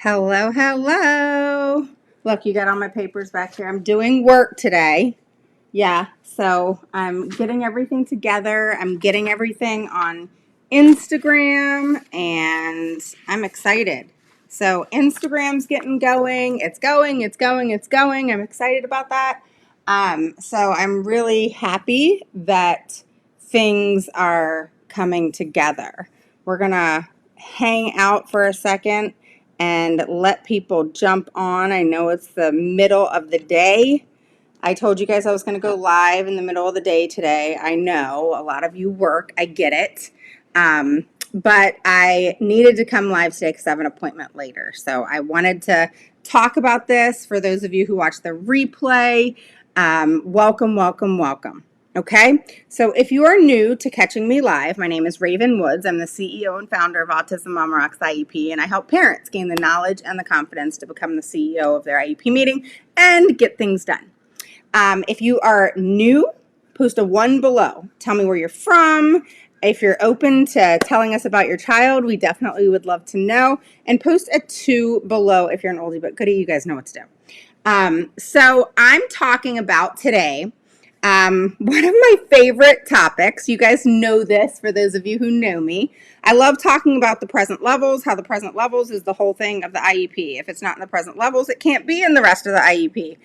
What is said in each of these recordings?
Hello, hello. Look, you got all my papers back here. I'm doing work today. Yeah, so I'm getting everything together. I'm getting everything on Instagram, and I'm excited. So Instagram's getting going. It's going, it's going, it's going. I'm excited about that. So I'm really happy that things are coming together. We're going to hang out for a second and let people jump on. I know it's the middle of the day. I told you guys I was going to go live in the middle of the day today. I know a lot of you work. I get it. But I needed to come live today because I have an appointment later. So I wanted to talk about this for those of you who watch the replay. Welcome, welcome, welcome. Okay, so if you are new to catching me live, my name is Raven Woods. I'm the CEO and founder of Autism Mama Rocks IEP, and I help parents gain the knowledge and the confidence to become the CEO of their IEP meeting and get things done. If you are new, post a 1 below. Tell me where you're from. If you're open to telling us about your child, we definitely would love to know. And post a 2 below if you're an oldie but goodie. You guys know what to do. So I'm talking about today one of my favorite topics. You guys know this for those of you who know me. I love talking about the present levels, how the present levels is the whole thing of the IEP. If it's not in the present levels, it can't be in the rest of the IEP.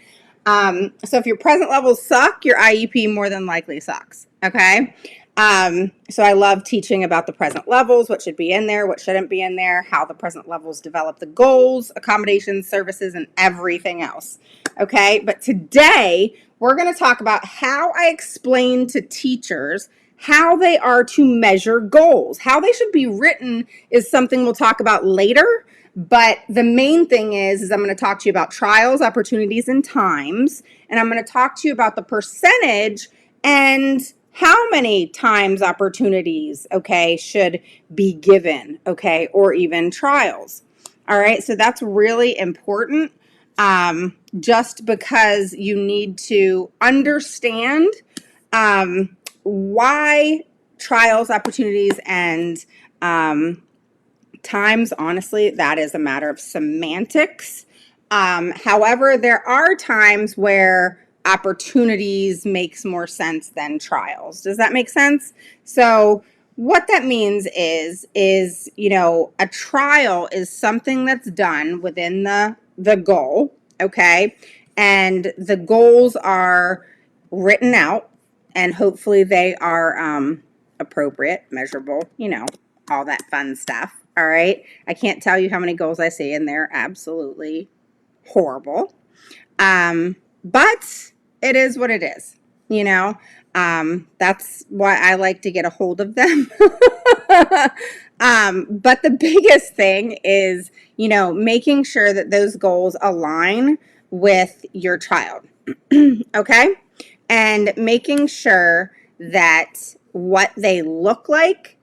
So if your present levels suck, your IEP more than likely sucks. Okay. So I love teaching about the present levels, what should be in there, what shouldn't be in there, how the present levels develop the goals, accommodations, services, and everything else. Okay. But today we're going to talk about how I explain to teachers how they are to measure goals. How they should be written is something we'll talk about later. But the main thing is I'm going to talk to you about trials, opportunities, and times. And I'm going to talk to you about the percentage and how many times opportunities, okay, should be given, okay, or even trials. All right, so that's really important just because you need to understand why trials, opportunities, and times, honestly, that is a matter of semantics. However, there are times where opportunities makes more sense than trials. Does that make sense? So what that means is, a trial is something that's done within the goal, okay? And the goals are written out, and hopefully they are appropriate, measurable, all that fun stuff. All right. I can't tell you how many goals I see, and they're absolutely horrible. But it is what it is, That's why I like to get a hold of them. But the biggest thing is, making sure that those goals align with your child. Okay. And making sure that what they look like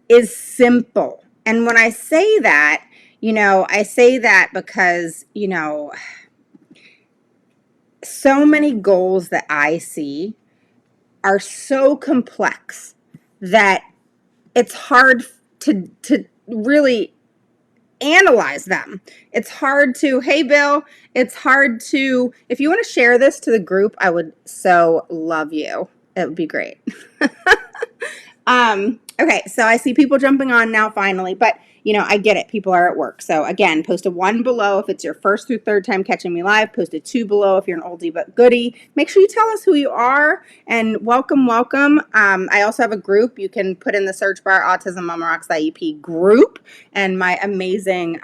is simple. And when I say that, I say that because, so many goals that I see are so complex that it's hard to really analyze them. It's hard to, hey, Bill, it's hard to, if you want to share this to the group, I would so love you. It would be great. Okay, so I see people jumping on now finally, but I get it. People are at work. So again, post a 1 below if it's your first through third time catching me live. Post a 2 below if you're an oldie but goodie. Make sure you tell us who you are and welcome, welcome. I also have a group. You can put in the search bar Autism Mama Rocks IEP group, and my amazing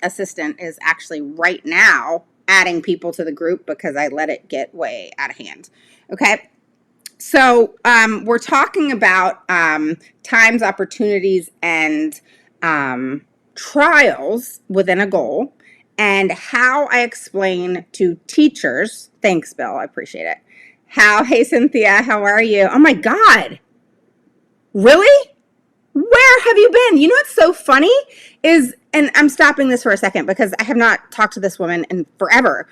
assistant is actually right now adding people to the group because I let it get way out of hand. Okay. So we're talking about times, opportunities, and trials within a goal, and how I explain to teachers. Thanks, Bill. I appreciate it. Hey, Cynthia, how are you? Oh, my God. Really? Where have you been? You know what's so funny is, and I'm stopping this for a second because I have not talked to this woman in forever.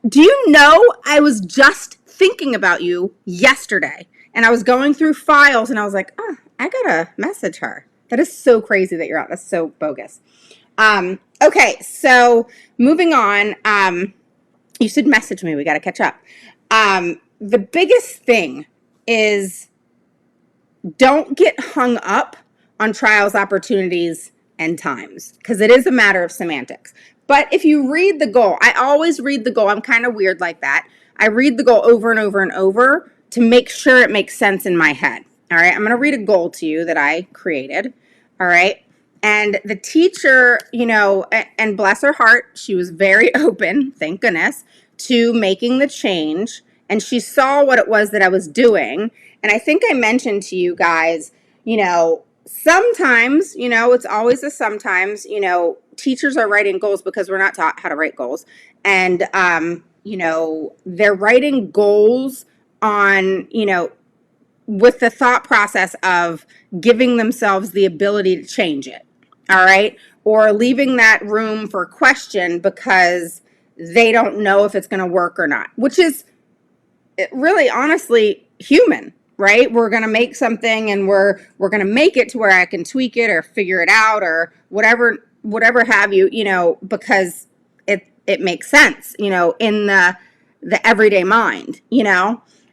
Do you know I was just thinking about you yesterday, and I was going through files, and I was like, oh, I gotta message her. That is so crazy that you're out. That's so bogus. Okay, so moving on. You should message me. We got to catch up. The biggest thing is don't get hung up on trials, opportunities, and times, because it is a matter of semantics. But if you read the goal, I always read the goal. I'm kind of weird like that. I read the goal over and over and over to make sure it makes sense in my head. All right, I'm going to read a goal to you that I created. All right. And the teacher, and bless her heart, she was very open, thank goodness, to making the change. And she saw what it was that I was doing. And I think I mentioned to you guys, sometimes, it's always a sometimes, teachers are writing goals because we're not taught how to write goals. And, they're writing goals on, with the thought process of giving themselves the ability to change it. All right. Or leaving that room for question because they don't know if it's going to work or not, which is really honestly human, right? We're going to make something and we're going to make it to where I can tweak it or figure it out or whatever have you, because it makes sense, in the everyday mind,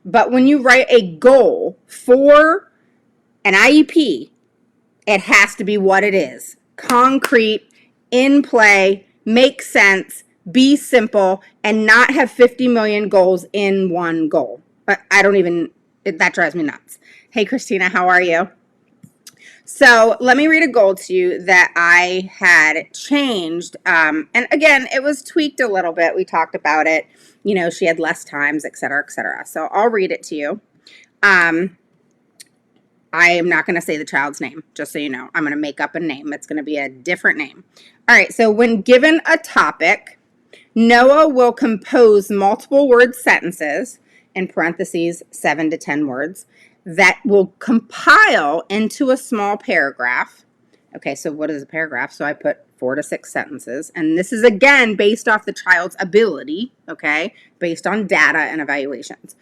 But when you write a goal for an IEP, it has to be what it is. Concrete, in play, make sense, be simple, and not have 50 million goals in one goal. That drives me nuts. Hey, Christina, how are you? So let me read a goal to you that I had changed. And again, it was tweaked a little bit. We talked about it. She had less times, et cetera, et cetera. So I'll read it to you. I am not going to say the child's name, just so you know. I'm going to make up a name. It's going to be a different name. All right, so when given a topic, Noah will compose multiple word sentences, in parentheses, 7 to 10 words, that will compile into a small paragraph. Okay, so what is a paragraph? So I put 4 to 6 sentences. And this is, again, based off the child's ability, okay, based on data and evaluations.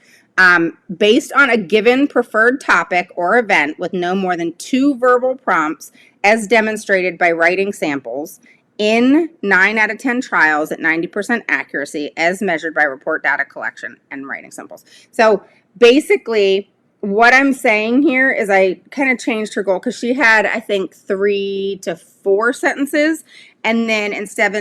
Based on a given preferred topic or event with no more than 2 verbal prompts as demonstrated by writing samples in 9 out of 10 trials at 90% accuracy as measured by report data collection and writing samples. So basically what I'm saying here is I kind of changed her goal because she had, I think, 3 to 4 sentences. And then instead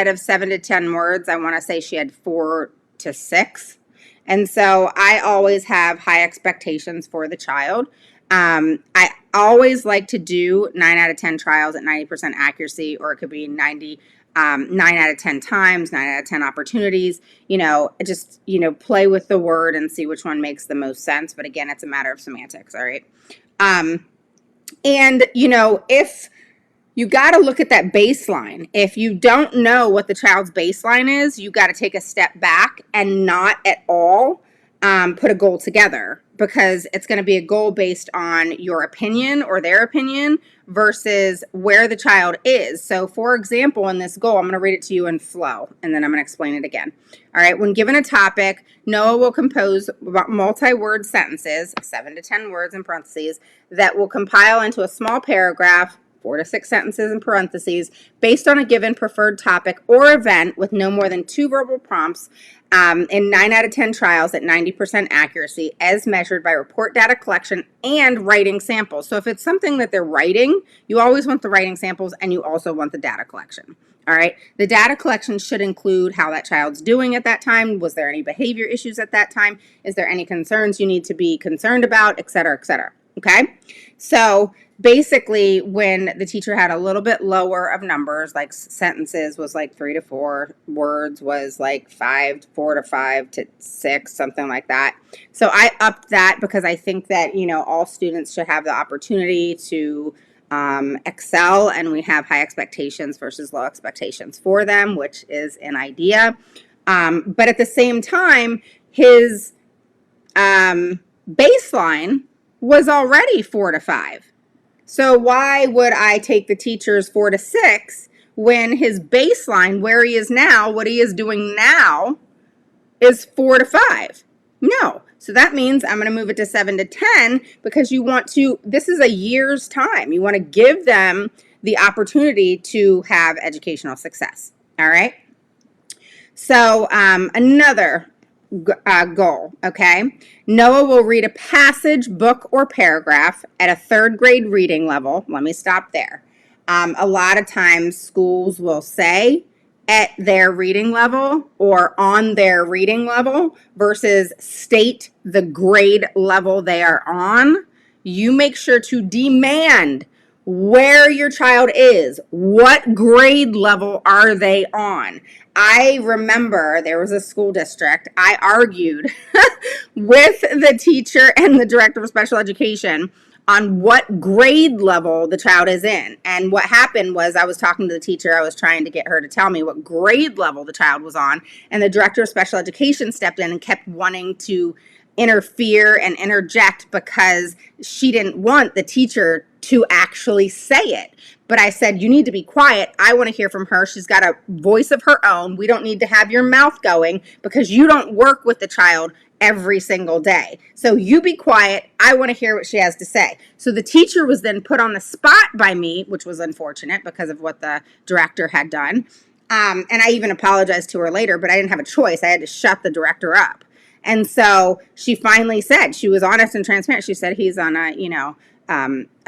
of 7 to 10 words, I want to say she had 4 to 6. And so I always have high expectations for the child. I always like to do 9 out of 10 trials at 90% accuracy, or it could be 9 out of 10 times, 9 out of 10 opportunities, just, play with the word and see which one makes the most sense. But again, it's a matter of semantics. All right. And, if you got to look at that baseline, if you don't know what the child's baseline is, you got to take a step back and not at all put a goal together, because it's going to be a goal based on your opinion or their opinion versus where the child is. So for example, in this goal, I'm going to read it to you in flow, and then I'm going to explain it again. All right. When given a topic, Noah will compose multi-word sentences, 7 to 10 words in parentheses, that will compile into a small paragraph, 4 to 6 sentences in parentheses, based on a given preferred topic or event with no more than 2 verbal prompts in 9 out of 10 trials at 90% accuracy as measured by report data collection and writing samples. So if it's something that they're writing, you always want the writing samples and you also want the data collection. All right. The data collection should include how that child's doing at that time. Was there any behavior issues at that time? Is there any concerns you need to be concerned about, et cetera, et cetera. Okay. So basically, when the teacher had a little bit lower of numbers, like sentences was like 3 to 4, words was like 4 to 5 to 6, something like that. So I upped that because I think that, all students should have the opportunity to excel, and we have high expectations versus low expectations for them, which is an idea. But at the same time, his baseline was already 4 to 5. So why would I take the teacher's 4 to 6 when his baseline, where he is now, what he is doing now, is 4 to 5? No. So that means I'm going to move it to 7 to 10 because you want to, this is a year's time. You want to give them the opportunity to have educational success. All right. So another goal, okay? Noah will read a passage, book, or paragraph at a third grade reading level. Let me stop there. A lot of times schools will say at their reading level or on their reading level versus state the grade level they are on. You make sure to demand where your child is. What grade level are they on? I remember there was a school district. I argued with the teacher and the director of special education on what grade level the child is in. And what happened was I was talking to the teacher. I was trying to get her to tell me what grade level the child was on. And the director of special education stepped in and kept wanting to interfere and interject because she didn't want the teacher to actually say it. But I said, you need to be quiet. I want to hear from her. She's got a voice of her own. We don't need to have your mouth going because you don't work with the child every single day. So you be quiet. I want to hear what she has to say. So the teacher was then put on the spot by me, which was unfortunate because of what the director had done. And I even apologized to her later, but I didn't have a choice. I had to shut the director up. And so she finally said, she was honest and transparent. She said, he's on a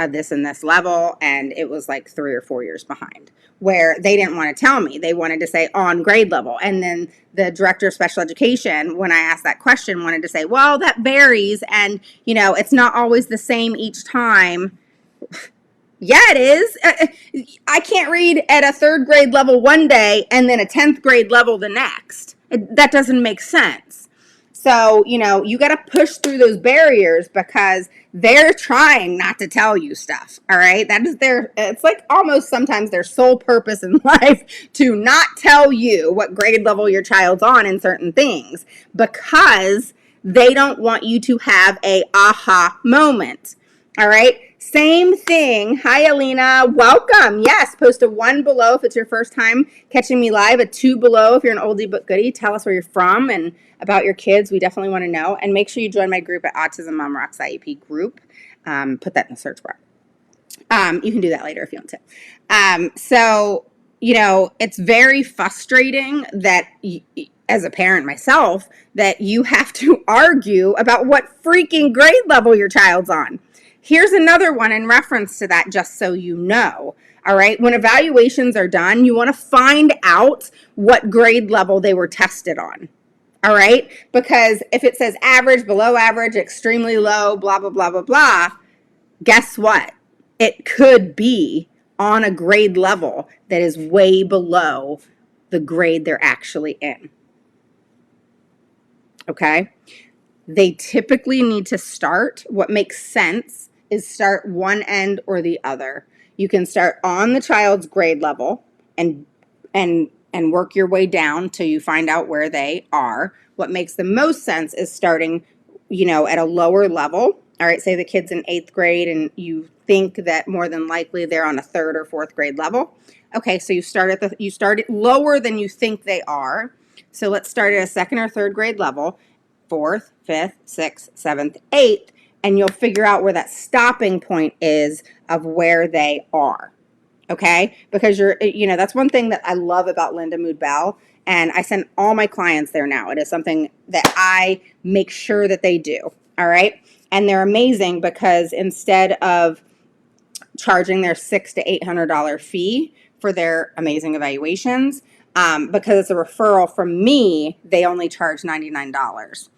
this and this level, and it was like 3 or 4 years behind, where they didn't want to tell me. They wanted to say on grade level. And then the director of special education, when I asked that question, wanted to say, well, that varies, and it's not always the same each time. Yeah, it is. I can't read at a third grade level one day and then a 10th grade level the next. That doesn't make sense. So, you got to push through those barriers because they're trying not to tell you stuff. All right. That is it's like almost sometimes their sole purpose in life to not tell you what grade level your child's on in certain things because they don't want you to have a aha moment. All right. Same thing. Hi, Alina. Welcome. Yes. Post a 1 below if it's your first time catching me live. A 2 below if you're an oldie but goodie. Tell us where you're from and about your kids. We definitely want to know. And make sure you join my group at Autism Mom Rocks IEP group. Put that in the search bar. You can do that later if you want to. So, it's very frustrating that as a parent myself, that you have to argue about what freaking grade level your child's on. Here's another one in reference to that, just so you know. All right. When evaluations are done, you want to find out what grade level they were tested on. All right. Because if it says average, below average, extremely low, blah, blah, blah, blah, blah, guess what? It could be on a grade level that is way below the grade they're actually in. Okay. They typically need to start. What makes sense is start one end or the other. You can start on the child's grade level and work your way down till you find out where they are. What makes the most sense is starting, at a lower level. All right, say the kid's in 8th grade and you think that more than likely they're on a 3rd or 4th grade level. Okay, so you start lower than you think they are. So let's start at a 2nd or 3rd grade level, 4th, 5th, 6th, 7th, 8th, and you'll figure out where that stopping point is of where they are. Okay? Because that's one thing that I love about Linda Mood Bell, and I send all my clients there now. It is something that I make sure that they do. All right? And they're amazing because instead of charging their $600 to $800 fee for their amazing evaluations, because it's a referral from me, they only charge $99.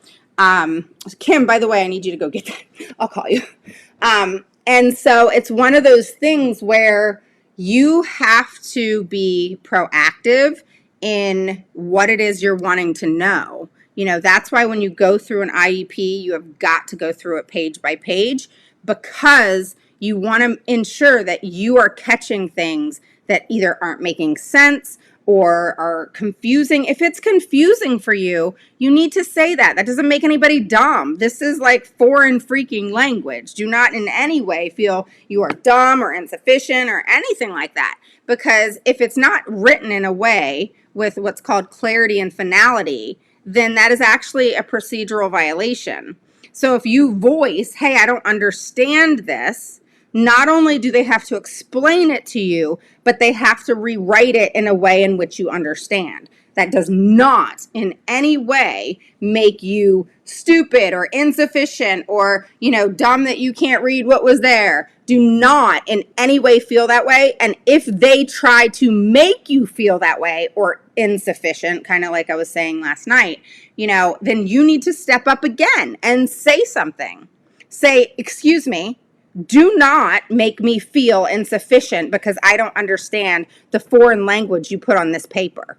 Kim, by the way, I need you to go get that. I'll call you. And so it's one of those things where you have to be proactive in what it is you're wanting to know. That's why when you go through an IEP, you have got to go through it page by page because you want to ensure that you are catching things that either aren't making sense or are confusing. If it's confusing for you, you need to say that. That doesn't make anybody dumb. This is like foreign freaking language. Do not in any way feel you are dumb or insufficient or anything like that. Because if it's not written in a way with what's called clarity and finality, then that is actually a procedural violation. So if you voice, hey, I don't understand this, not only do they have to explain it to you, but they have to rewrite it in a way in which you understand. That does not in any way make you stupid or insufficient or, dumb that you can't read what was there. Do not in any way feel that way. And if they try to make you feel that way or insufficient, kind of like I was saying last night, then you need to step up again and say something. Say, excuse me, do not make me feel insufficient because I don't understand the foreign language you put on this paper.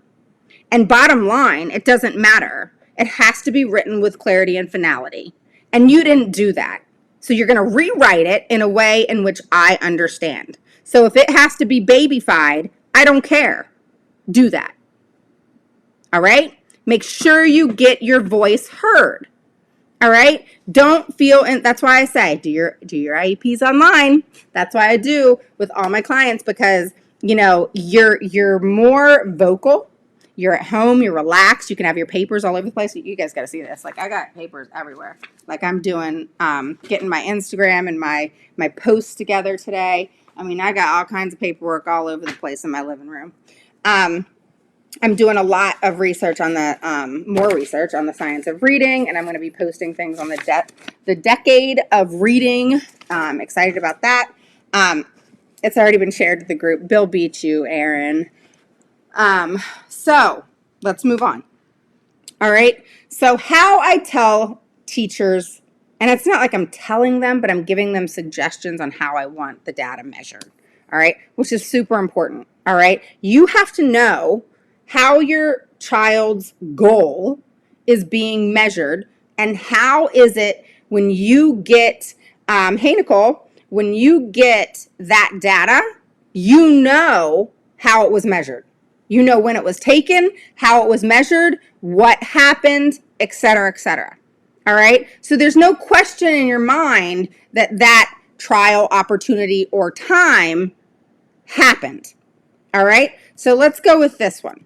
And bottom line, it doesn't matter. It has to be written with clarity and finality. And you didn't do that. So you're going to rewrite it in a way in which I understand. So if it has to be babyfied, I don't care. Do that. All right? Make sure you get your voice heard. All right? Don't feel, and that's why I say do your IEPs online. That's why I do with all my clients, because you're more vocal. You're at home, you're relaxed, you can have your papers all over the place. You guys got to see this. Like, I got papers everywhere. Like, I'm doing, getting my Instagram and my posts together today. I mean, I got all kinds of paperwork all over the place in my living room. I'm doing a lot of research on more research on the science of reading, and I'm going to be posting things on the decade of reading. Excited about that. It's already been shared to the group. Bill beat you, Aaron. So let's move on. All right. So how I tell teachers, and it's not like I'm telling them, but I'm giving them suggestions on how I want the data measured. All right. Which is super important. All right. You have to know how your child's goal is being measured, and how is it when you get, hey Nicole, when you get that data, you know how it was measured. You know when it was taken, how it was measured, what happened, et cetera, et cetera. All right? So there's no question in your mind that trial, opportunity, or time happened. All right? So let's go with this one.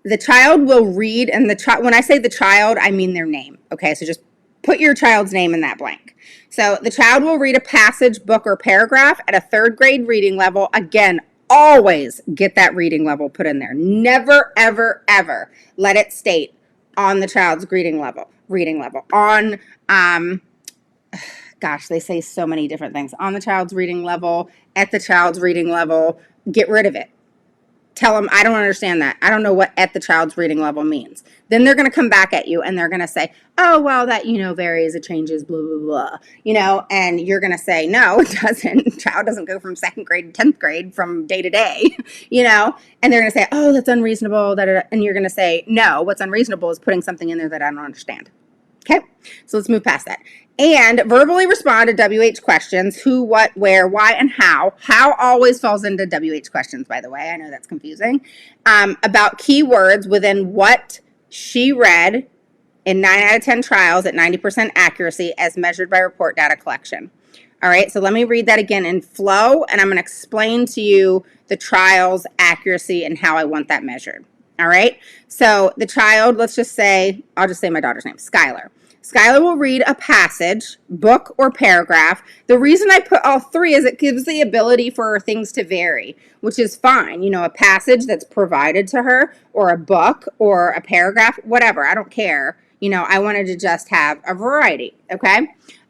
The child will read, and when I say the child, I mean their name. Okay? So just put your child's name in that blank. So the child will read a passage, book, or paragraph at a 3rd grade reading level. Again, always get that reading level put in there. Never, ever, ever let it state on the child's reading level. On, gosh, they say so many different things. On the child's reading level, at the child's reading level, get rid of it. Tell them, I don't understand that. I don't know what at the child's reading level means. Then they're going to come back at you and they're going to say, oh, well, that, varies, it changes, blah, blah, blah, and you're going to say, no, it doesn't. Child doesn't go from 2nd grade to 10th grade from day to day, and they're going to say, oh, that's unreasonable. And you're going to say, no, what's unreasonable is putting something in there that I don't understand. Okay, so let's move past that. And verbally respond to WH questions: who, what, where, why, and how. How always falls into WH questions, by the way. I know that's confusing. About keywords within what she read in 9 out of 10 trials at 90% accuracy as measured by report data collection. All right, so let me read that again in flow, and I'm going to explain to you the trial's accuracy and how I want that measured. All right, so the child, I'll just say my daughter's name, Skylar. Skylar will read a passage, book, or paragraph. The reason I put all 3 is it gives the ability for things to vary, which is fine. A passage that's provided to her, or a book, or a paragraph, whatever. I don't care. I wanted to just have a variety, okay?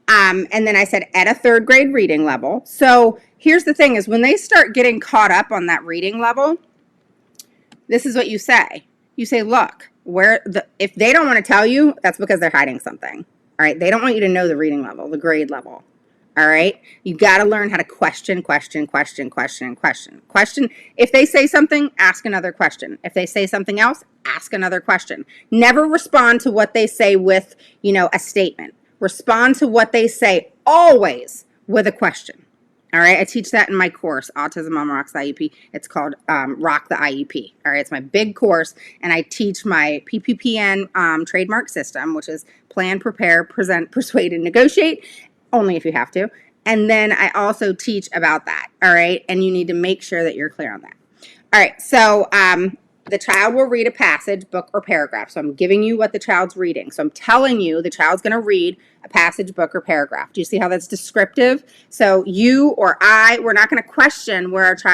And then I said at a 3rd grade reading level. So here's the thing is when they start getting caught up on that reading level, this is what you say. You say, look, if they don't want to tell you, that's because they're hiding something. All right. They don't want you to know the reading level, the grade level. All right. You got to learn how to question. If they say something, ask another question. If they say something else, ask another question. Never respond to what they say with, a statement. Respond to what they say always with a question. All right, I teach that in my course, Autism Mom Rocks the IEP. It's called Rock the IEP. All right, it's my big course, and I teach my PPPN trademark system, which is plan, prepare, present, persuade, and negotiate, only if you have to. And then I also teach about that, all right? And you need to make sure that you're clear on that. All right, so the child will read a passage, book, or paragraph. So I'm giving you what the child's reading. So I'm telling you the child's going to read a passage, book, or paragraph. Do you see how that's descriptive? So you or I, we're not going to question what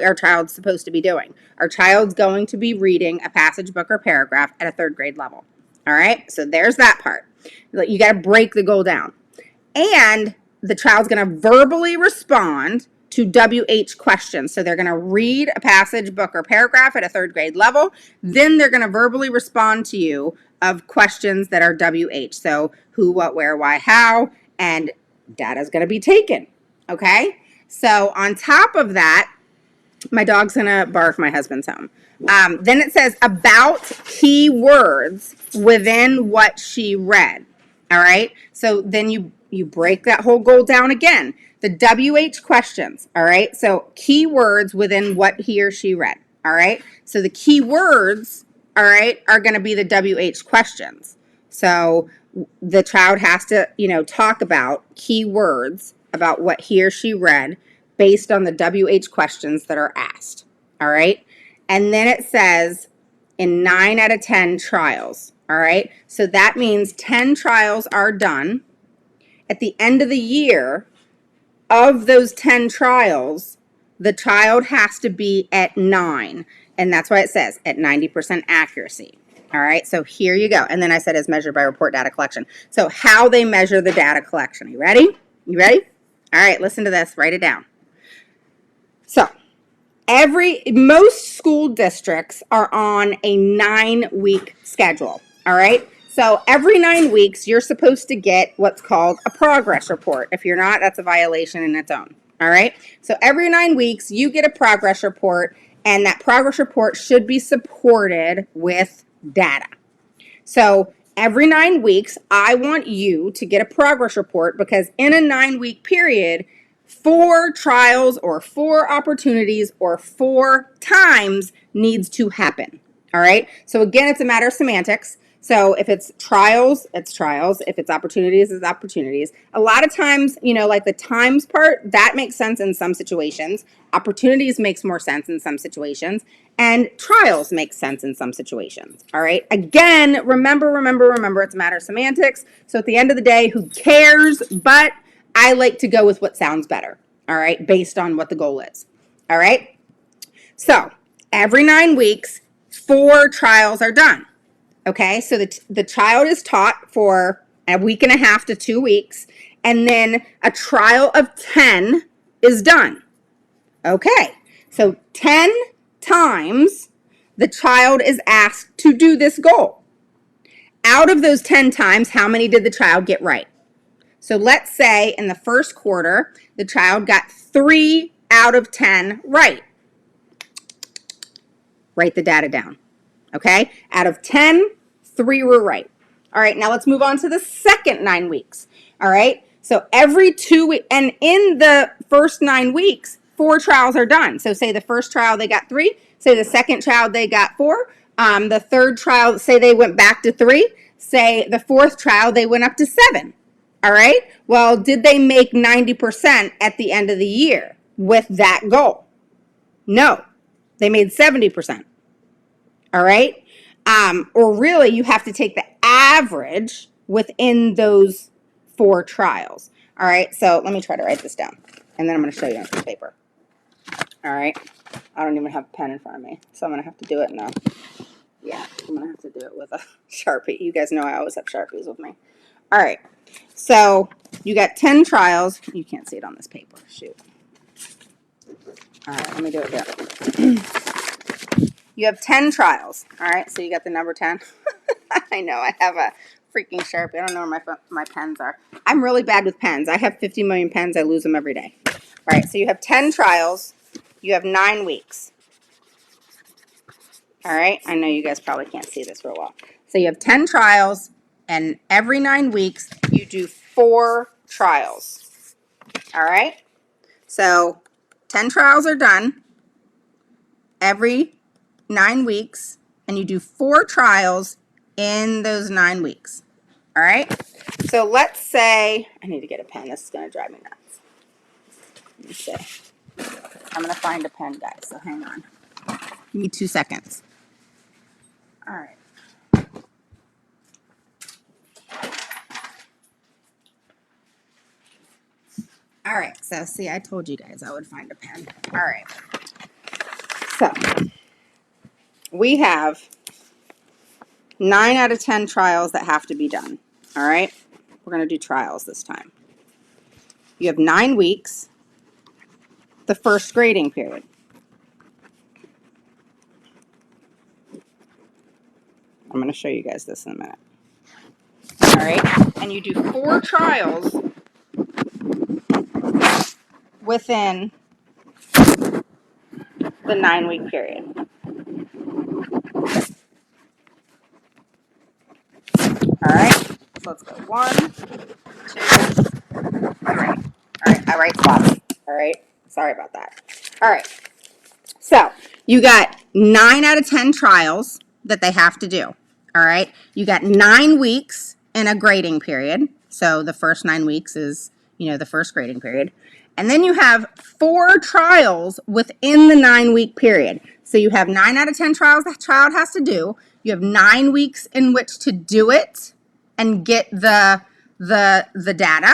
our child's supposed to be doing. Our child's going to be reading a passage, book, or paragraph at a 3rd grade level. All right, so there's that part. You got to break the goal down. And the child's going to verbally respond to WH questions. So they're going to read a passage, book, or paragraph at a 3rd grade level. Then they're going to verbally respond to you of questions that are WH. So who, what, where, why, how, and data is going to be taken. Okay? So on top of that, my dog's going to bark, my husband's home. Then it says about key words within what she read. All right? So then you break that whole goal down again. The WH questions, all right? So key words within what he or she read, all right? So the key words, all right, are going to be the WH questions. So the child has to, talk about key words about what he or she read based on the WH questions that are asked, all right? And then it says in 9 out of 10 trials, all right? So that means 10 trials are done. At the end of the year, of those 10 trials, the child has to be at 9. And that's why it says at 90% accuracy. All right, so here you go. And then I said as measured by report data collection. So how they measure the data collection. You ready? You ready? All right, listen to this. Write it down. So most school districts are on a 9-week schedule. All right. So every 9 weeks, you're supposed to get what's called a progress report. If you're not, that's a violation in its own. All right. So every 9 weeks, you get a progress report, and that progress report should be supported with data. So every 9 weeks, I want you to get a progress report because in a 9-week period, 4 trials or 4 opportunities or 4 times needs to happen. All right. So again, it's a matter of semantics. So if it's trials, it's trials. If it's opportunities, it's opportunities. A lot of times, like the times part, that makes sense in some situations. Opportunities makes more sense in some situations. And trials make sense in some situations. All right. Again, remember, it's a matter of semantics. So at the end of the day, who cares? But I like to go with what sounds better. All right. Based on what the goal is. All right. So every 9 weeks, 4 trials are done. Okay, so the child is taught for a week and a half to 2 weeks, and then a trial of 10 is done. Okay, so 10 times the child is asked to do this goal. Out of those 10 times, how many did the child get right? So let's say in the first quarter, the child got 3 out of 10 right. Write the data down. Okay, out of 10, 3 were right. All right, now let's move on to the second 9 weeks. All right, so every 2 weeks, and in the first 9 weeks, 4 trials are done. So say the first trial they got 3, say the second trial they got 4, the third trial, say they went back to 3, say the fourth trial they went up to 7. All right, well, did they make 90% at the end of the year with that goal? No, they made 70%. All right. Or really, you have to take the average within those 4 trials. All right. So let me try to write this down, and then I'm going to show you on some paper. All right. I don't even have a pen in front of me, so I'm going to have to do it now. Yeah, I'm going to have to do it with a Sharpie. You guys know I always have Sharpies with me. All right. So you got 10 trials. You can't see it on this paper. Shoot. All right. Let me do it here. You have 10 trials, all right? So you got the number 10. I know, I have a freaking Sharpie. I don't know where my pens are. I'm really bad with pens. I have 50 million pens. I lose them every day. All right, so you have 10 trials. You have 9 weeks. All right, I know you guys probably can't see this real well. So you have 10 trials, and every 9 weeks, you do 4 trials. All right? So 10 trials are done every 9 weeks, and you do 4 trials in those 9 weeks. All right. So let's say I need to get a pen. This is going to drive me nuts. Let me see. I'm going to find a pen, guys. So hang on. Give me 2 seconds. All right. All right, so see, I told you guys I would find a pen. All right. So we have 9 out of 10 trials that have to be done. All right. We're going to do trials this time. You have 9 weeks, the first grading period. I'm going to show you guys this in a minute. All right. And you do 4 trials within the 9-week period. All right. So let's go 1, 2, 3. All right. Sloppy. All right. Sorry about that. All right. So you got 9 out of 10 trials that they have to do. All right. You got 9 weeks in a grading period. So the first 9 weeks is, the first grading period. And then you have 4 trials within the 9-week period. So you have 9 out of 10 trials the child has to do. You have 9 weeks in which to do it and get the data.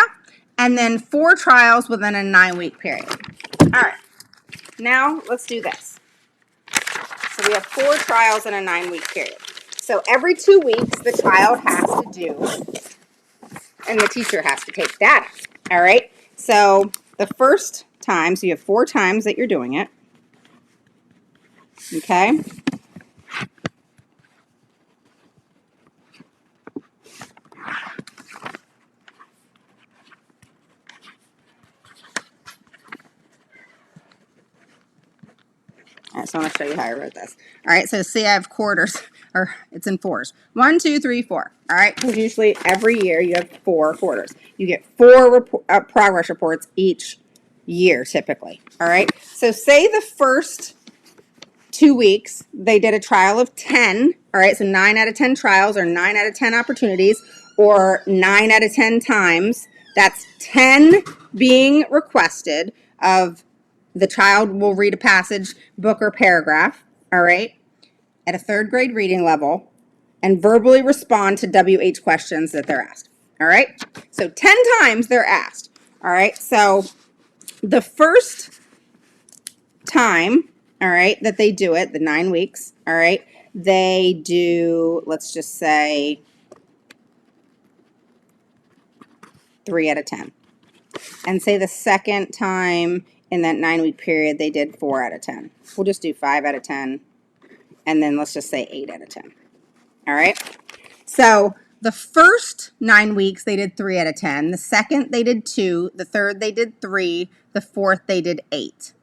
And then 4 trials within a 9-week period. All right. Now let's do this. So we have 4 trials in a 9-week period. So every 2 weeks, the child has to do, and the teacher has to take data. All right. So the first time, so you have 4 times that you're doing it. Okay. All right, so I want to show you how I wrote this. All right, so see I have quarters, or it's in 4s. 1, 2, 3, 4. All right, because usually every year you have 4 quarters. You get 4 progress reports each year, typically. All right, so say the first 2 weeks they did a trial of 10. All right, so 9 out of 10 trials, or 9 out of 10 opportunities, or 9 out of 10 times. That's 10 being requested of the child will read a passage, book, or paragraph, all right, at a 3rd grade reading level, and verbally respond to WH questions that they're asked, all right? So 10 times they're asked, all right? So the first time, all right, that they do it, the 9 weeks, all right, they do, let's just say, 3 out of 10. And say the second time in that 9-week period, they did 4 out of 10. We'll just do 5 out of 10. And then let's just say 8 out of 10. All right. So the first 9 weeks, they did 3 out of 10. The second, they did 2. The third, they did 3. The fourth, they did 8.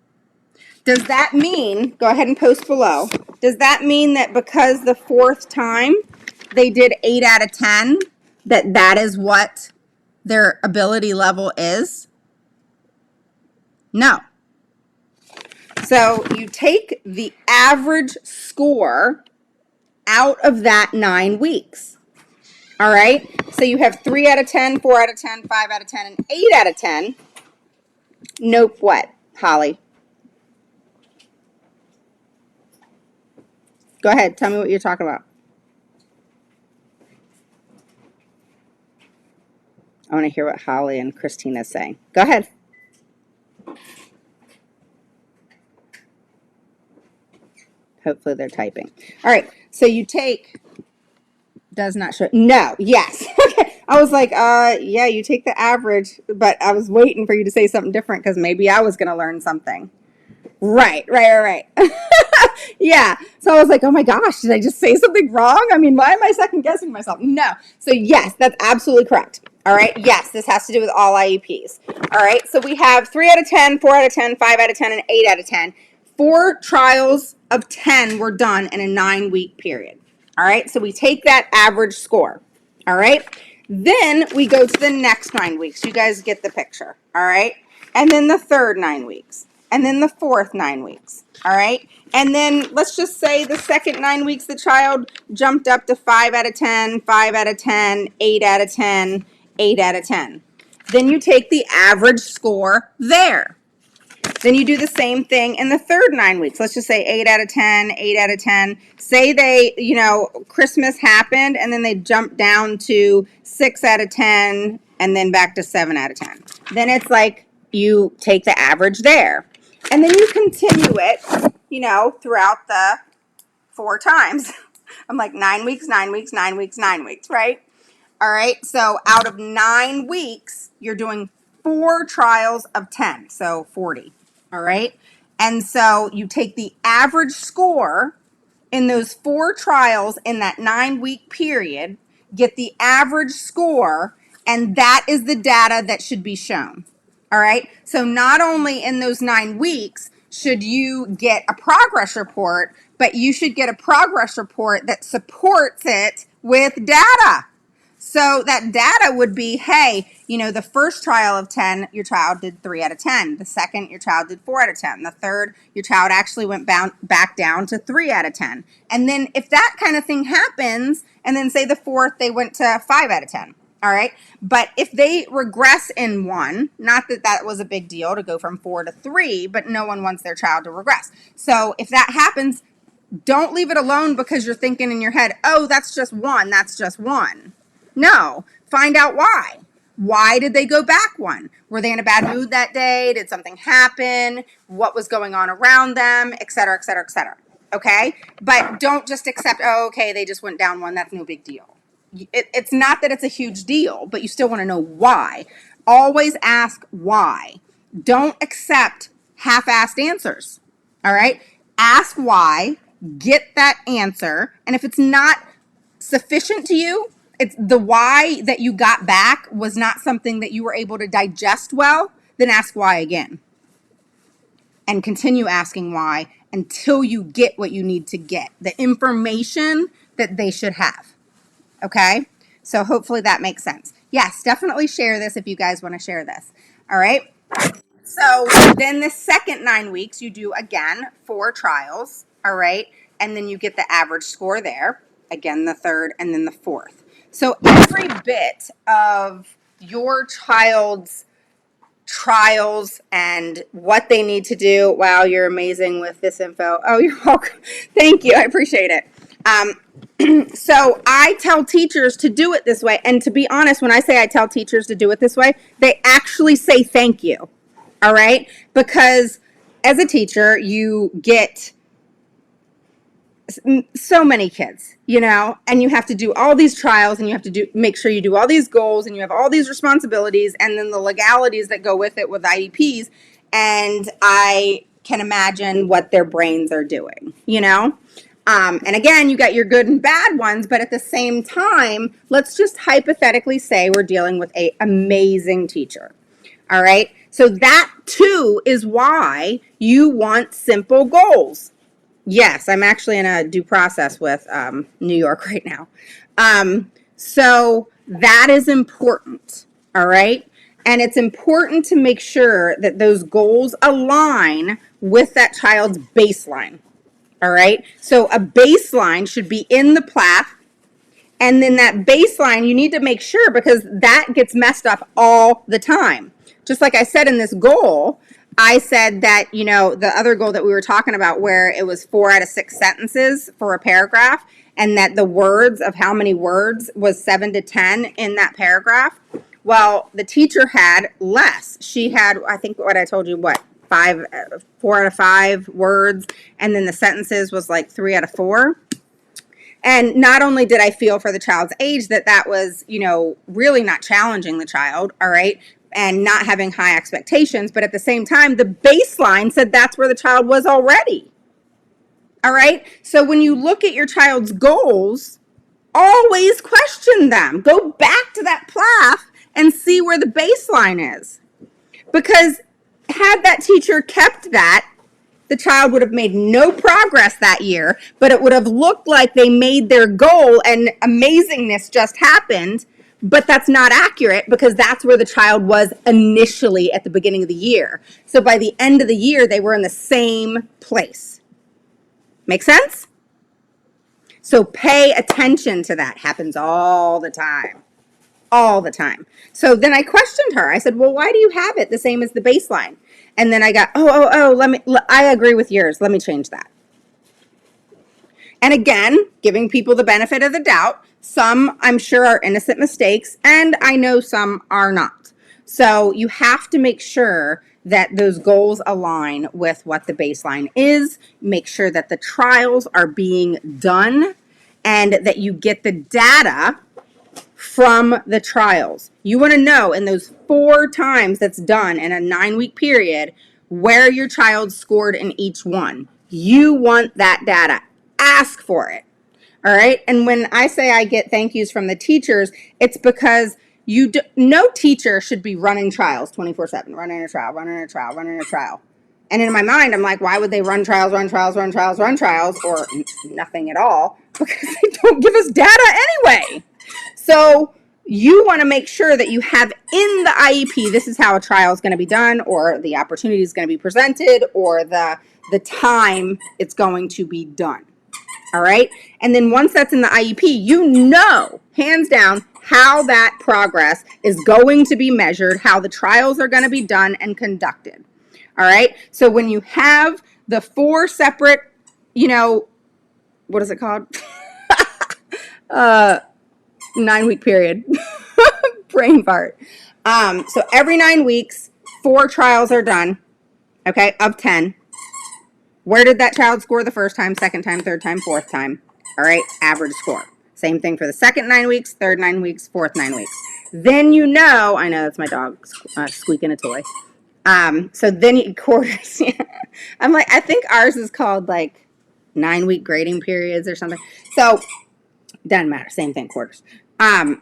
Does that mean, go ahead and post below, does that mean that because the 4th time they did 8 out of 10, that is what their ability level is? No. So you take the average score out of that 9 weeks. All right. So you have 3 out of 10, 4 out of 10, 5 out of 10, and 8 out of 10. Nope. What, Holly? Go ahead. Tell me what you're talking about. I want to hear what Holly and Christina is saying. Go ahead. Hopefully they're typing. All right. So you take, does not show. No. Yes. Okay. I was like, yeah, you take the average, but I was waiting for you to say something different because maybe I was going to learn something. Right. Yeah. So I was like, oh my gosh, did I just say something wrong? I mean, why am I second guessing myself? No. So yes, that's absolutely correct. All right. Yes, this has to do with all IEPs. All right. So we have 3 out of 10, 4 out of 10, 5 out of 10, and 8 out of 10. 4 trials of 10 were done in a 9-week period. All right. So we take that average score. All right. Then we go to the next 9 weeks. You guys get the picture. All right. And then the third 9 weeks. And then the fourth 9 weeks. All right. And then let's just say the second 9 weeks, the child jumped up to 5 out of 10, 5 out of 10, 8 out of 10, 8 out of 10. Then you take the average score there. Then you do the same thing in the third 9 weeks. Let's just say 8 out of 10, 8 out of 10. Say they, Christmas happened and then they jumped down to 6 out of 10 and then back to 7 out of 10. Then it's like you take the average there. And then you continue it, throughout the 4 times. I'm like 9 weeks, 9 weeks, 9 weeks, 9 weeks, right? All right, so out of 9 weeks, you're doing 4 trials of 10, so 40, all right? And so you take the average score in those 4 trials in that 9-week period, get the average score, and that is the data that should be shown, all right? So not only in those 9 weeks should you get a progress report, but you should get a progress report that supports it with data. So that data would be, hey, the first trial of 10, your child did 3 out of 10. The second, your child did 4 out of 10. The third, your child actually went back down to 3 out of 10. And then if that kind of thing happens, and then say the fourth, they went to 5 out of 10. All right. But if they regress in one, not that that was a big deal to go from 4 to 3, but no one wants their child to regress. So if that happens, don't leave it alone because you're thinking in your head, oh, that's just one. That's just one. No, find out why. Why did they go back one? Were they in a bad mood that day? Did something happen? What was going on around them? Et cetera, et cetera, et cetera. Okay? But don't just accept, oh, okay, they just went down one. That's no big deal. It's not that it's a huge deal, but you still want to know why. Always ask why. Don't accept half-assed answers. All right? Ask why, get that answer, and if it's not sufficient to you, it's the why that you got back was not something that you were able to digest well, then ask why again. And continue asking why until you get what you need to get, the information that they should have. Okay? So hopefully that makes sense. Yes, definitely share this if you guys want to share this. All right? So then the second 9 weeks, you do again 4 trials. All right? And then you get the average score there. Again, the third and then the fourth. So every bit of your child's trials and what they need to do. Wow, you're amazing with this info. Oh, you're welcome. Thank you. I appreciate it. So I tell teachers to do it this way. And to be honest, when I say I tell teachers to do it this way, they actually say thank you. All right? Because as a teacher, you get so many kids, and you have to do all these trials and you have to make sure you do all these goals and you have all these responsibilities and then the legalities that go with it with IEPs. And I can imagine what their brains are doing, and again, you got your good and bad ones, but at the same time, let's just hypothetically say we're dealing with an amazing teacher. All right. So that too is why you want simple goals. Yes, I'm actually in a due process with New York right now. So that is important, all right? And it's important to make sure that those goals align with that child's baseline, all right? So a baseline should be in the PLAF, and then that baseline, you need to make sure because that gets messed up all the time. Just like I said in this goal, I said that, the other goal that we were talking about where it was 4 out of 6 sentences for a paragraph and that the words of how many words was 7 to 10 in that paragraph. Well, the teacher had less. She had, I think what I told you, 4 out of 5 words. And then the sentences was like 3 out of 4. And not only did I feel for the child's age that was, really not challenging the child, all right, and not having high expectations, but at the same time, the baseline said that's where the child was already. All right? So when you look at your child's goals, always question them. Go back to that PLAF and see where the baseline is. Because had that teacher kept that, the child would have made no progress that year, but it would have looked like they made their goal and amazingness just happened. But that's not accurate because that's where the child was initially at the beginning of the year. So by the end of the year, they were in the same place. Make sense? So pay attention to that. Happens all the time. all the time. So then I questioned her. I said, well, why do you have it the same as the baseline? And then I got, I agree with yours. Let me change that. And again, giving people the benefit of the doubt. Some, I'm sure, are innocent mistakes, and I know some are not. So you have to make sure that those goals align with what the baseline is. Make sure that the trials are being done and that you get the data from the trials. You want to know in those 4 times that's done in a 9-week period where your child scored in each one. You want that data. Ask for it. All right. And when I say I get thank yous from the teachers, it's because no teacher should be running trials 24/7, running a trial, running a trial, running a trial. And in my mind, I'm like, why would they run trials, or nothing at all? Because they don't give us data anyway. So you want to make sure that you have in the IEP, this is how a trial is going to be done, or the opportunity is going to be presented, or the time it's going to be done. All right. And then once that's in the IEP, you know, hands down, how that progress is going to be measured, how the trials are going to be done and conducted. All right. So when you have the 4 separate, what is it called? 9-week period. Brain fart. So every 9 weeks, 4 trials are done. Okay. Of 10. Where did that child score the first time, second time, third time, fourth time? All right, average score. Same thing for the second 9 weeks, third 9 weeks, fourth 9 weeks. Then I know that's my dog squeaking a toy. So then quarters. I'm like, I think ours is called like 9-week grading periods or something. So doesn't matter, same thing, quarters.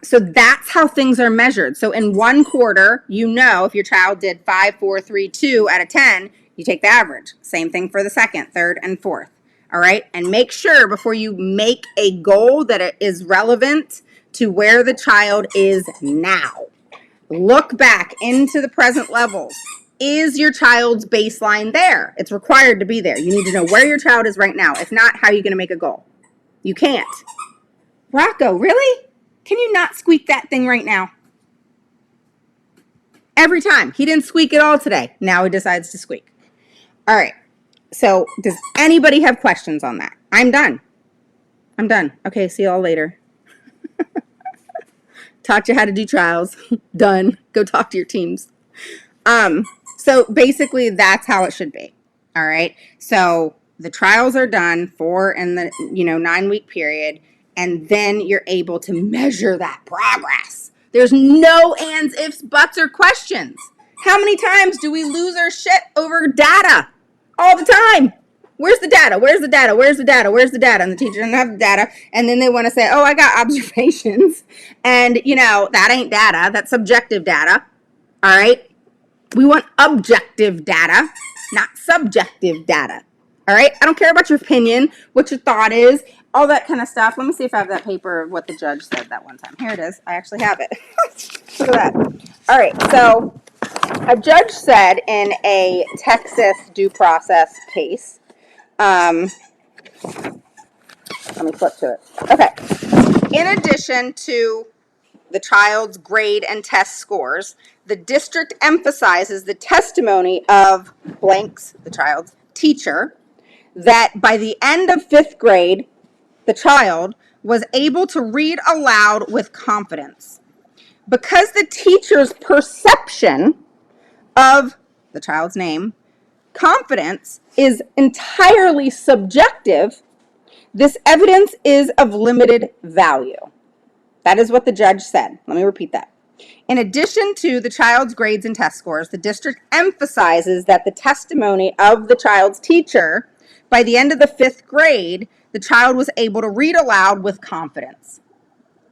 So that's how things are measured. So in 1 quarter, if your child did 5, 4, 3, 2 out of 10, you take the average. Same thing for the second, third, and fourth. All right. And make sure before you make a goal that it is relevant to where the child is now. Look back into the present levels. Is your child's baseline there? It's required to be there. You need to know where your child is right now. If not, how are you going to make a goal? You can't. Rocco, really? Can you not squeak that thing right now? Every time. He didn't squeak at all today. Now he decides to squeak. All right. So does anybody have questions on that? I'm done. Okay, see y'all later. Taught you how to do trials. Done. Go talk to your teams. So basically that's how it should be. All right. So the trials are done in the 9-week period, and then you're able to measure that progress. There's no ands, ifs, buts, or questions. How many times do we lose our shit over data? All the time. Where's the data? Where's the data? Where's the data? Where's the data? And the teacher doesn't have the data. And then they want to say, oh, I got observations. And, that ain't data. That's subjective data. All right. We want objective data, not subjective data. All right. I don't care about your opinion, what your thought is, all that kind of stuff. Let me see if I have that paper of what the judge said that one time. Here it is. I actually have it. Look at that. All right. So a judge said in a Texas due process case, let me flip to it. Okay. In addition to the child's grade and test scores, the district emphasizes the testimony of blanks, the child's teacher, that by the end of 5th grade, the child was able to read aloud with confidence. Because the teacher's perception of the child's name, confidence, is entirely subjective, this evidence is of limited value. That is what the judge said. Let me repeat that. In addition to the child's grades and test scores, the district emphasizes that the testimony of the child's teacher, by the end of the 5th grade, the child was able to read aloud with confidence.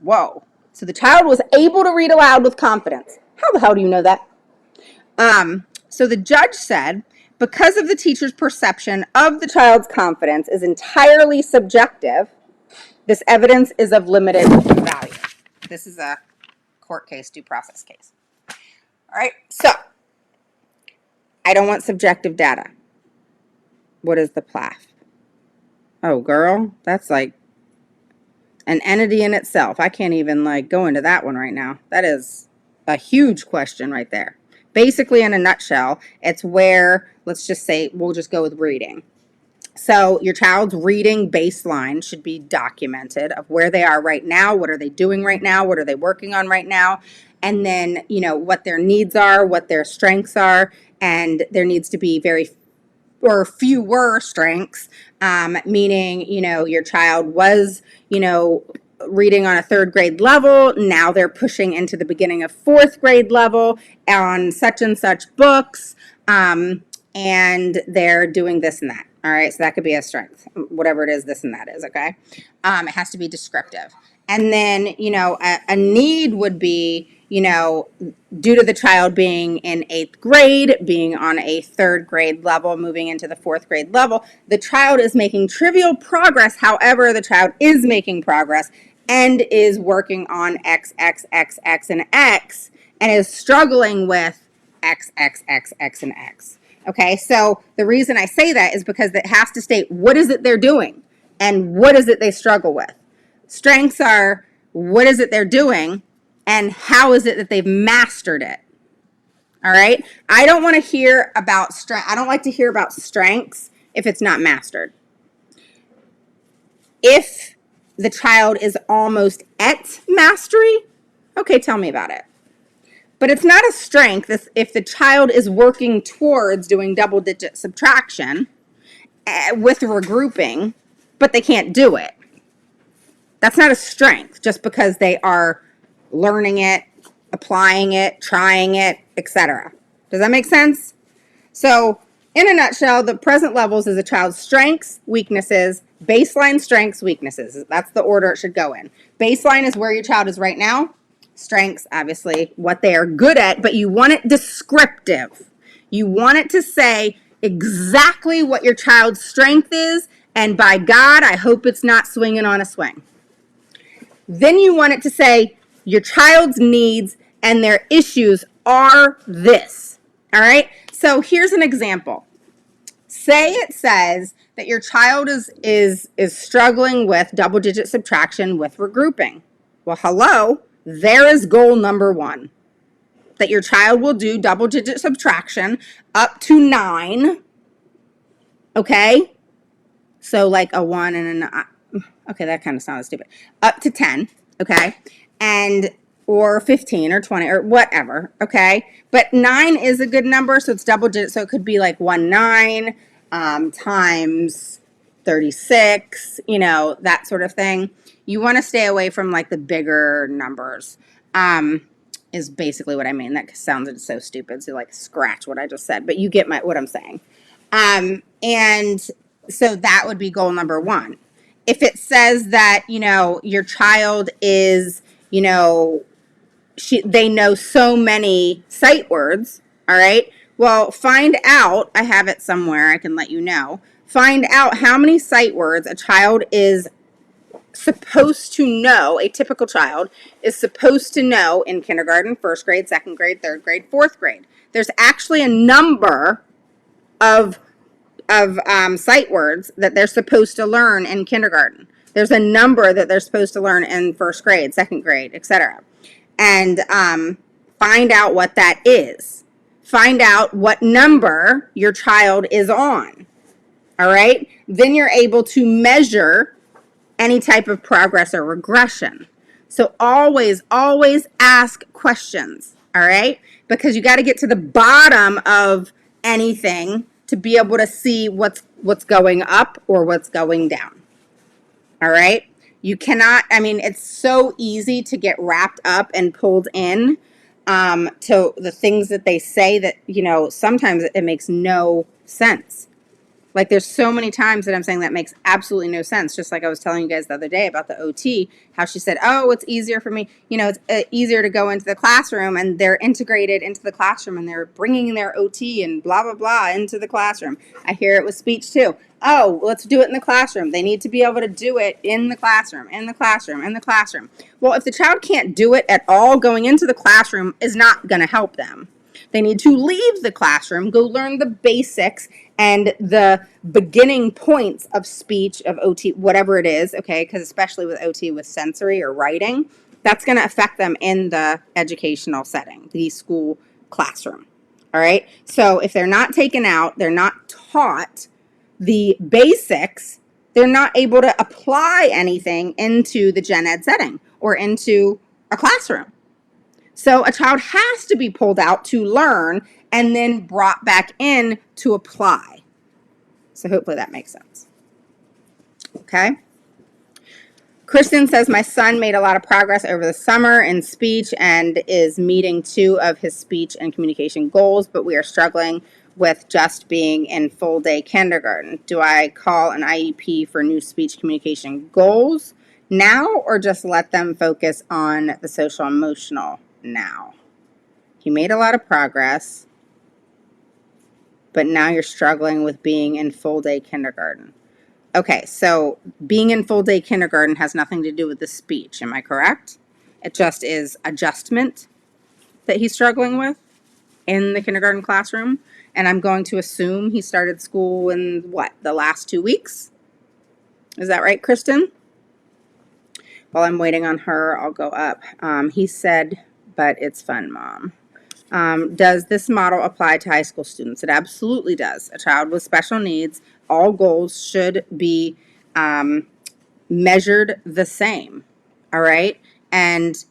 Whoa. So the child was able to read aloud with confidence. How the hell do you know that? So the judge said, because of the teacher's perception of the child's confidence is entirely subjective, this evidence is of limited value. This is a court case, due process case. All right, so I don't want subjective data. What is the PLAF? Oh, girl, that's like an entity in itself. I can't even like go into that one right now. That is a huge question right there. Basically, in a nutshell, it's where, let's just say, we'll just go with reading. So your child's reading baseline should be documented of where they are right now, what are they doing right now, what are they working on right now, and then, you know, what their needs are, what their strengths are, and there needs to be fewer strengths, meaning, you know, your child was, you know, reading on a third grade level. Now they're pushing into the beginning of fourth grade level on such and such books, and they're doing this and that. All right, so that could be a strength, whatever it is, this and that is, okay? It has to be descriptive. And then, you know, a need would be, you know, due to the child being in 8th grade, being on a 3rd grade level, moving into the 4th grade level, the child is making trivial progress. However, the child is making progress and is working on X, X, X, X, and X, and is struggling with X, X, X, X, and X. Okay, so the reason I say that is because it has to state what is it they're doing and what is it they struggle with. Strengths are what is it they're doing and how is it that they've mastered it. All right, I don't want to hear about strength. I don't like to hear about strengths if it's not mastered. If the child is almost at mastery, okay, tell me about it. But it's not a strength if the child is working towards doing double-digit subtraction with regrouping, but they can't do it. That's not a strength just because they are learning it, applying it, trying it, etc. Does that make sense? So, in a nutshell, the present levels is a child's strengths, weaknesses, baseline strengths, weaknesses. That's the order it should go in. Baseline is where your child is right now. Strengths, obviously, what they are good at, but you want it descriptive. You want it to say exactly what your child's strength is, and by God, I hope it's not swinging on a swing. Then you want it to say your child's needs and their issues are this. All right? So here's an example. Say it says that your child is struggling with double-digit subtraction with regrouping. Well, hello. There is goal number 1, that your child will do double-digit subtraction up to 9, okay? So like a 1 and an, okay, that kind of sounded stupid. Up to 10, okay? And, or 15 or 20 or whatever, okay? But 9 is a good number, so it's double-digit, so it could be like 19 times 36, you know, that sort of thing. You want to stay away from like the bigger numbers, is basically what I mean. That sounded so stupid, so like scratch what I just said, but you get what I'm saying. And so that would be goal number 1. If it says that, you know, your child is, you know, they know so many sight words, all right, well, find out, I have it somewhere, I can let you know, find out how many sight words a child is supposed to know, a typical child is supposed to know in kindergarten, 1st grade, 2nd grade, 3rd grade, 4th grade. There's actually a number of sight words that they're supposed to learn in kindergarten. There's a number that they're supposed to learn in 1st grade, 2nd grade, etc. And find out what that is. Find out what number your child is on. All right? Then you're able to measure any type of progress or regression. So always, always ask questions, all right? Because you got to get to the bottom of anything to be able to see what's going up or what's going down, all right? You cannot, I mean, it's so easy to get wrapped up and pulled in to the things that they say that, you know, sometimes it makes no sense. Like there's so many times that I'm saying that makes absolutely no sense. Just like I was telling you guys the other day about the OT, how she said, oh, it's easier for me. You know, it's easier to go into the classroom, and they're integrated into the classroom and they're bringing their OT and blah, blah, blah into the classroom. I hear it with speech too. Oh, let's do it in the classroom. They need to be able to do it in the classroom, in the classroom, in the classroom. Well, if the child can't do it at all, going into the classroom is not going to help them. They need to leave the classroom, go learn the basics and the beginning points of speech, of OT, whatever it is, okay? Because especially with OT, with sensory or writing, that's going to affect them in the educational setting, the school classroom. All right? So if they're not taken out, they're not taught the basics, they're not able to apply anything into the gen ed setting or into a classroom. So a child has to be pulled out to learn and then brought back in to apply. So hopefully that makes sense. Okay. Kristen says, my son made a lot of progress over the summer in speech and is meeting 2 of his speech and communication goals, but we are struggling with just being in full day kindergarten. Do I call an IEP for new speech communication goals now, or just let them focus on the social emotional now? He made a lot of progress, but now you're struggling with being in full day kindergarten. Okay, so being in full day kindergarten has nothing to do with the speech, am I correct? It just is adjustment that he's struggling with in the kindergarten classroom. And I'm going to assume he started school in what, the last 2 weeks? Is that right, Kristen? While I'm waiting on her, I'll go up. He said, but it's fun, Mom. Does this model apply to high school students? It absolutely does. A child with special needs, all goals should be measured the same, all right? And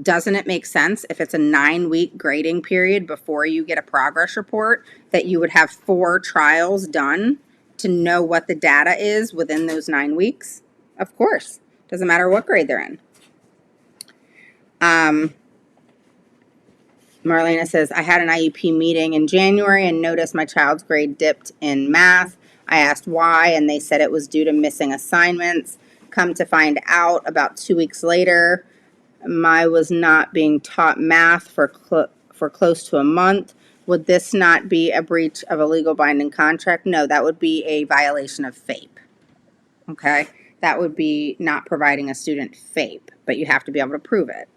doesn't it make sense if it's a 9-week grading period before you get a progress report that you would have 4 trials done to know what the data is within those 9 weeks? Of course. Doesn't matter what grade they're in. Marlena says, I had an IEP meeting in January and noticed my child's grade dipped in math. I asked why, and they said it was due to missing assignments. Come to find out, about 2 weeks later, I was not being taught math for close to a month. Would this not be a breach of a legal binding contract? No, that would be a violation of FAPE. Okay? That would be not providing a student FAPE, but you have to be able to prove it.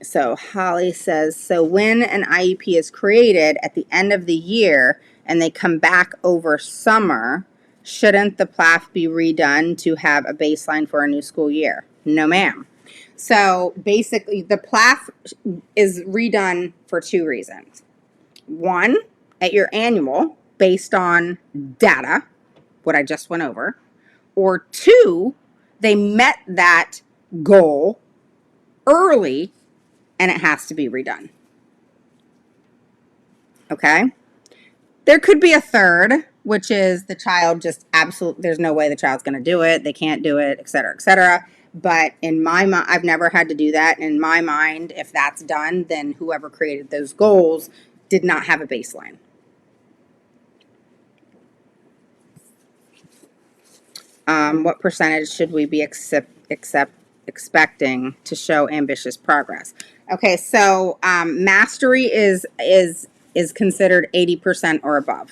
So Holly says, so when an IEP is created at the end of the year and they come back over summer, shouldn't the PLAF be redone to have a baseline for a new school year? No, ma'am. So basically, the PLAF is redone for 2 reasons. 1, at your annual, based on data, what I just went over. Or 2, they met that goal early and it has to be redone. Okay? There could be a third, which is the child just absolutely, there's no way the child's going to do it. They can't do it, et cetera, et cetera. But in my mind, I've never had to do that. In my mind, if that's done, then whoever created those goals did not have a baseline. What percentage should we be expecting to show ambitious progress? Okay, so mastery is considered 80% or above.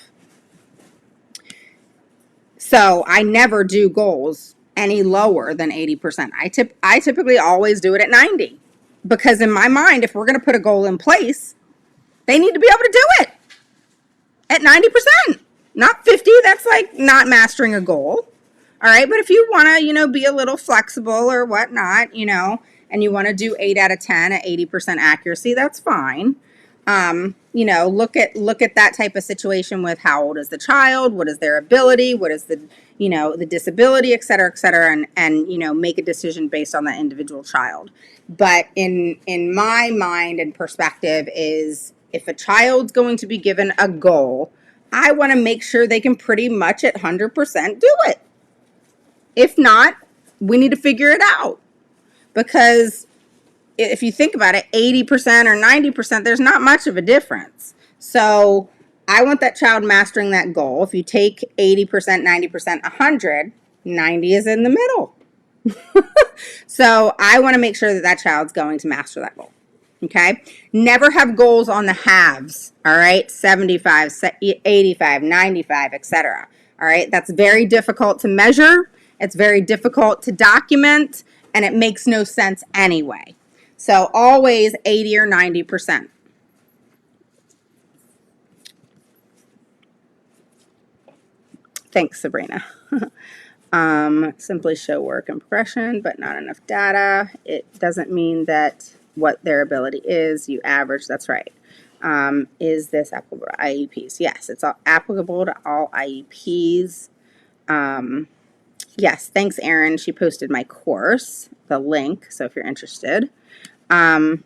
So I never do goals any lower than 80%. I typically always do it at 90, because in my mind, if we're going to put a goal in place, they need to be able to do it at 90%, not 50. That's like not mastering a goal. All right, but if you want to, be a little flexible or whatnot, and you want to do 8 out of 10 at 80% accuracy, that's fine. Look at that type of situation with how old is the child, what is their ability, what is the, the disability, et cetera, and make a decision based on that individual child. But in my mind and perspective is, if a child's going to be given a goal, I want to make sure they can pretty much at 100% do it. If not, we need to figure it out, because if you think about it, 80% or 90%, there's not much of a difference. So I want that child mastering that goal. If you take 80%, 90%, 100, 90 is in the middle. So I want to make sure that that child's going to master that goal. Okay? Never have goals on the halves, all right? 75, 85, 95, etc. All right? That's very difficult to measure. It's very difficult to document, and it makes no sense anyway. So always 80 or 90%. Thanks, Sabrina. Simply show work and progression, but not enough data. It doesn't mean that what their ability is. You average, that's right. Is this applicable to IEPs? Yes, it's all applicable to all IEPs. Yes, thanks, Erin. She posted my course, the link, so if you're interested. Bill.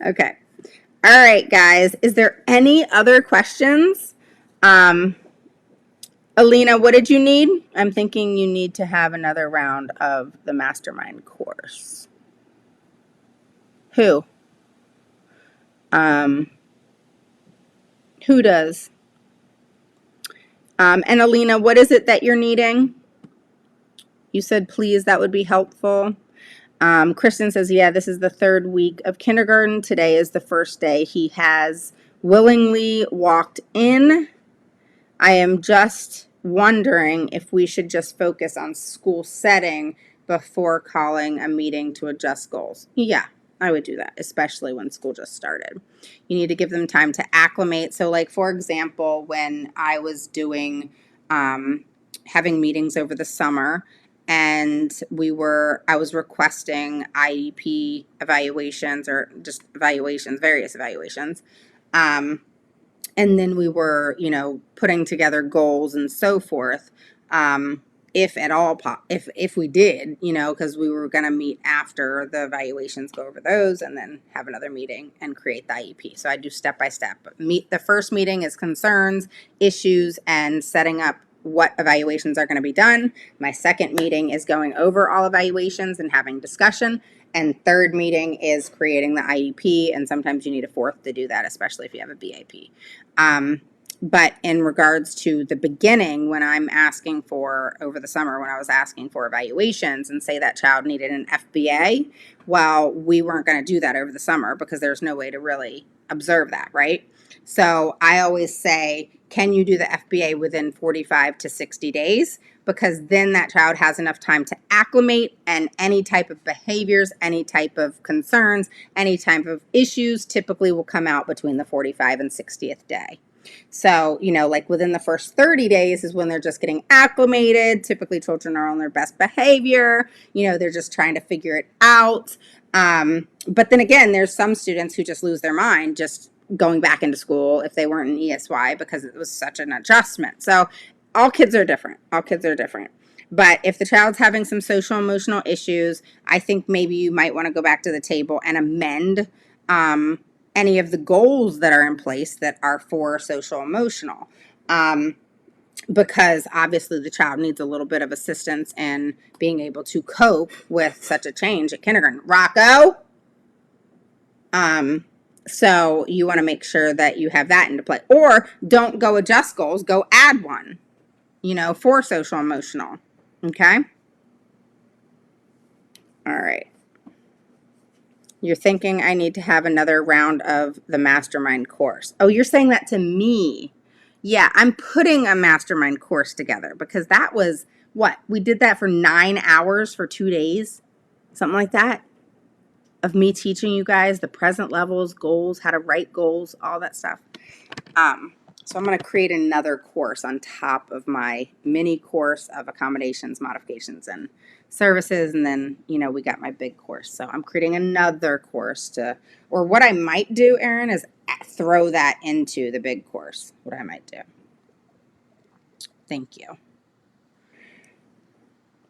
Okay. All right, guys. Is there any other questions? Alina, what did you need? I'm thinking you need to have another round of the mastermind course. Who? Who does? And Alina, what is it that you're needing? You said, please, that would be helpful. Kristen says, yeah, this is the third week of kindergarten. Today is the first day he has willingly walked in. I am just wondering if we should just focus on school setting before calling a meeting to adjust goals. Yeah, I would do that, especially when school just started. You need to give them time to acclimate. So, like, for example, when I was doing having meetings over the summer, and I was requesting IEP evaluations, or just evaluations, various evaluations. And then we were, putting together goals and so forth. If at all, if we did, because we were going to meet after the evaluations, go over those, and then have another meeting and create the IEP. So I do step by step. The first meeting is concerns, issues, and setting up what evaluations are going to be done. My second meeting is going over all evaluations and having discussion. And third meeting is creating the IEP, and sometimes you need a fourth to do that, especially if you have a BIP. But in regards to the beginning, when I'm asking for, over the summer, when I was asking for evaluations and say that child needed an FBA, well, we weren't going to do that over the summer because there's no way to really observe that, right? So I always say, can you do the FBA within 45 to 60 days? Because then that child has enough time to acclimate, and any type of behaviors, any type of concerns, any type of issues typically will come out between the 45 and 60th day. So, like within the first 30 days is when they're just getting acclimated. Typically children are on their best behavior. They're just trying to figure it out. But then again, there's some students who just lose their mind just going back into school if they weren't in ESY because it was such an adjustment. So all kids are different. But if the child's having some social emotional issues, I think maybe you might want to go back to the table and amend any of the goals that are in place that are for social emotional. Because obviously the child needs a little bit of assistance in being able to cope with such a change at kindergarten. Rocco? So you want to make sure that you have that into play. Or don't go adjust goals, go add one, for social emotional. Okay? All right. You're thinking I need to have another round of the mastermind course. Oh, you're saying that to me. Yeah, I'm putting a mastermind course together because that was what? We did that for 9 hours for 2 days, something like that, of me teaching you guys the present levels, goals, how to write goals, all that stuff. So I'm going to create another course on top of my mini course of accommodations, modifications, and services. And then, we got my big course. So I'm creating another course or what I might do, Erin, is throw that into the big course. What I might do. Thank you.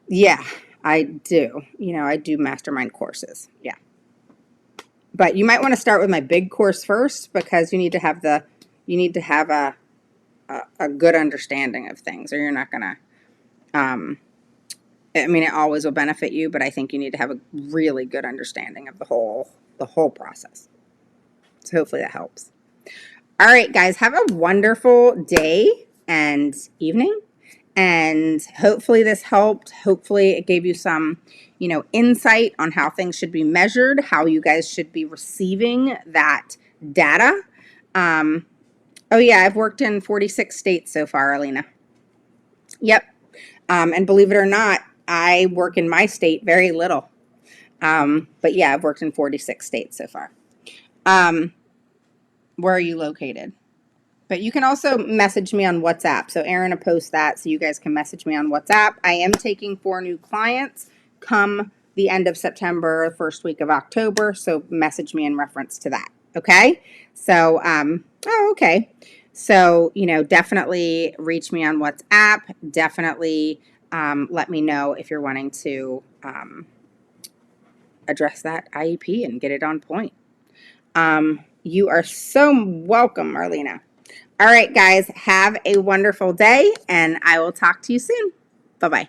Yeah, I do. I do mastermind courses. Yeah. But you might want to start with my big course first because you need to have a good understanding of things, or you're not going to, it always will benefit you, but I think you need to have a really good understanding of the whole process. So hopefully that helps. All right, guys, have a wonderful day and evening. And hopefully this helped. Hopefully it gave you some, insight on how things should be measured, how you guys should be receiving that data. Oh yeah, I've worked in 46 states so far, Alina. Yep. And believe it or not, I work in my state very little. But yeah, I've worked in 46 states so far. Where are you located? But you can also message me on WhatsApp. So Erin will post that so you guys can message me on WhatsApp. I am taking 4 new clients come the end of September, first week of October. So message me in reference to that. Okay. So, okay. So, definitely reach me on WhatsApp. Definitely let me know if you're wanting to address that IEP and get it on point. You are so welcome, Marlena. All right, guys, have a wonderful day, and I will talk to you soon. Bye-bye.